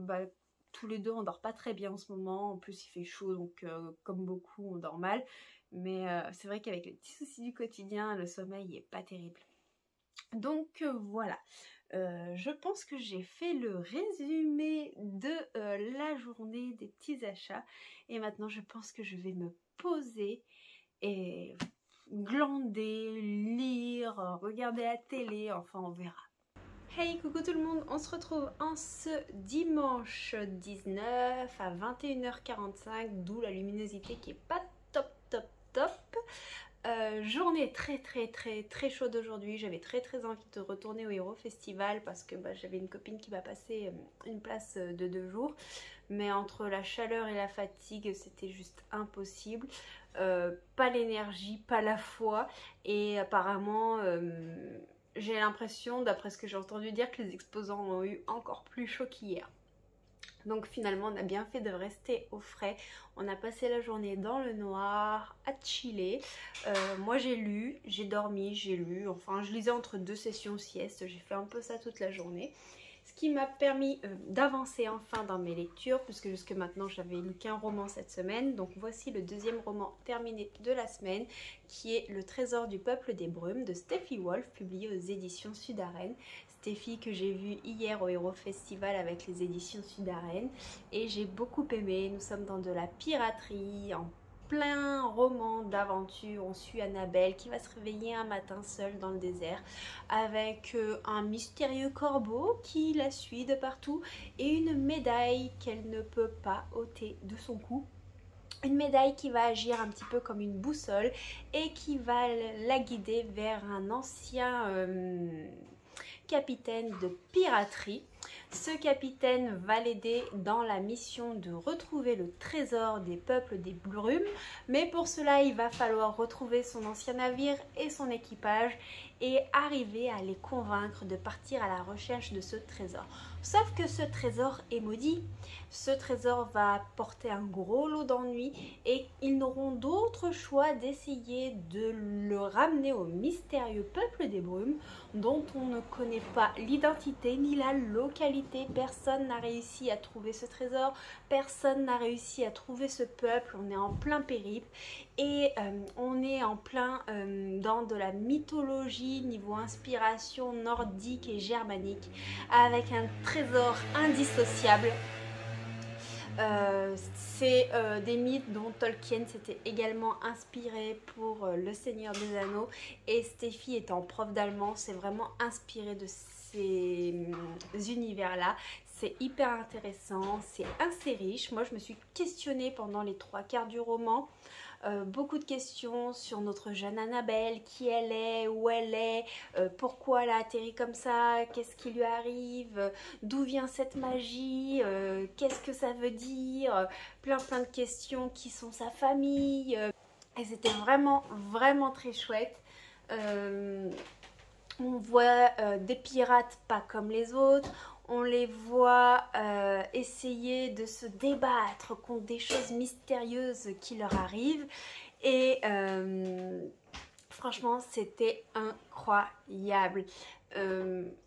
tous les deux on dort pas très bien en ce moment. En plus il fait chaud, donc comme beaucoup on dort mal. Mais c'est vrai qu'avec les petits soucis du quotidien, le sommeil est pas terrible. Donc voilà, je pense que j'ai fait le résumé de la journée des petits achats. Et maintenant je pense que je vais me poser et glander, lire, regarder la télé, enfin on verra. Hey, coucou tout le monde, on se retrouve en ce dimanche 19 à 21h45, d'où la luminosité qui est pas top. Journée très chaude aujourd'hui. J'avais très envie de retourner au Héros Festival parce que j'avais une copine qui m'a passé une place de 2 jours, mais entre la chaleur et la fatigue c'était juste impossible. Pas l'énergie, pas la foi, et apparemment j'ai l'impression, d'après ce que j'ai entendu dire, que les exposants ont eu encore plus chaud qu'hier. Donc finalement on a bien fait de rester au frais. On a passé la journée dans le noir, à chiller. Moi j'ai lu, j'ai dormi, j'ai lu. Enfin je lisais entre 2 sessions sieste. J'ai fait un peu ça toute la journée. Ce qui m'a permis d'avancer enfin dans mes lectures, puisque jusque maintenant j'avais lu qu'un roman cette semaine. Donc voici le 2e roman terminé de la semaine, qui est Le Trésor du Peuple des Brumes de Steffi Wolf, publié aux éditions Sud-Arène. Steffi que j'ai vue hier au Héros Festival avec les éditions Sud-Arène, et j'ai beaucoup aimé. Nous sommes dans de la piraterie, en plein roman d'aventure. On suit Annabelle qui va se réveiller un matin seule dans le désert avec un mystérieux corbeau qui la suit de partout et une médaille qu'elle ne peut pas ôter de son cou. Une médaille qui va agir un petit peu comme une boussole et qui va la guider vers un ancien capitaine de piraterie. Ce capitaine va l'aider dans la mission de retrouver le trésor des peuples des brumes, mais pour cela il va falloir retrouver son ancien navire et son équipage et arriver à les convaincre de partir à la recherche de ce trésor. Sauf que ce trésor est maudit. Ce trésor va porter un gros lot d'ennuis et ils n'auront d'autre choix d'essayer de le ramener au mystérieux peuple des brumes, dont on ne connaît pas l'identité ni la localité. Personne n'a réussi à trouver ce trésor, personne n'a réussi à trouver ce peuple. On est en plein périple et on est en plein dans de la mythologie niveau inspiration nordique et germanique, avec un trésor indissociable. C'est des mythes dont Tolkien s'était également inspiré pour Le Seigneur des Anneaux, et Steffi étant prof d'allemand s'est vraiment inspiré de ces univers-là. C'est hyper intéressant, c'est assez riche. Moi je me suis questionnée pendant les 3/4 du roman. Beaucoup de questions sur notre jeune Annabelle, qui elle est, où elle est, pourquoi elle a atterri comme ça, qu'est-ce qui lui arrive, d'où vient cette magie, qu'est-ce que ça veut dire, plein de questions, qui sont sa famille, et c'était vraiment très chouette. On voit des pirates pas comme les autres. On les voit essayer de se débattre contre des choses mystérieuses qui leur arrivent. Et franchement, c'était incroyable.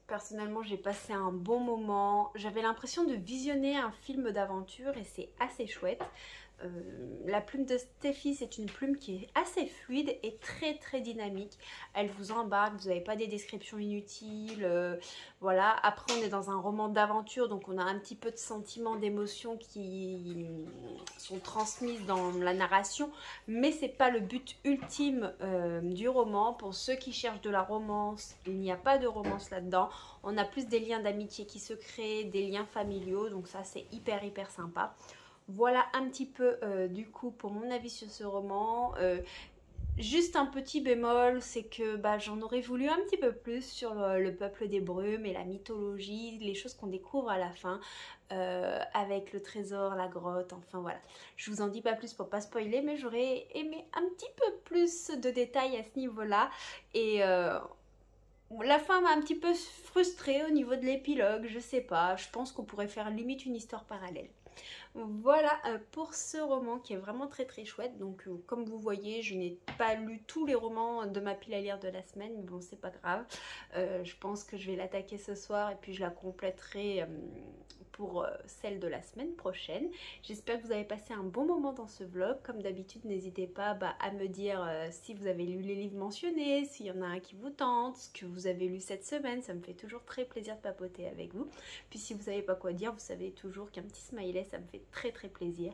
Personnellement, j'ai passé un bon moment. J'avais l'impression de visionner un film d'aventure et c'est assez chouette. La plume de Steffi, c'est une plume qui est assez fluide et très très dynamique. Elle vous embarque, vous n'avez pas des descriptions inutiles. Voilà. Après, on est dans un roman d'aventure, donc on a un petit peu de sentiments, d'émotions qui sont transmises dans la narration, mais c'est pas le but ultime du roman. Pour ceux qui cherchent de la romance, il n'y a pas de romance là-dedans. On a plus des liens d'amitié qui se créent, des liens familiaux, donc ça c'est hyper sympa. Voilà un petit peu du coup pour mon avis sur ce roman. Juste un petit bémol, c'est que j'en aurais voulu un petit peu plus sur le peuple des brumes et la mythologie, les choses qu'on découvre à la fin, avec le trésor, la grotte, enfin voilà. Je vous en dis pas plus pour pas spoiler, mais j'aurais aimé un petit peu plus de détails à ce niveau-là. Et la fin m'a un petit peu frustrée au niveau de l'épilogue, je sais pas, je pense qu'on pourrait faire limite une histoire parallèle. Voilà pour ce roman qui est vraiment très chouette. Donc comme vous voyez, je n'ai pas lu tous les romans de ma pile à lire de la semaine, mais bon c'est pas grave. Je pense que je vais l'attaquer ce soir et puis je la compléterai pour celle de la semaine prochaine. J'espère que vous avez passé un bon moment dans ce vlog. Comme d'habitude, n'hésitez pas à me dire si vous avez lu les livres mentionnés, s'il y en a un qui vous tente, ce que vous avez lu cette semaine. Ça me fait toujours très plaisir de papoter avec vous. Puis si vous savez pas quoi dire, vous savez toujours qu'un petit smiley, ça me fait très plaisir.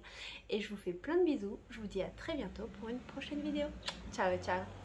Et je vous fais plein de bisous. Je vous dis à très bientôt pour une prochaine vidéo. Ciao ciao.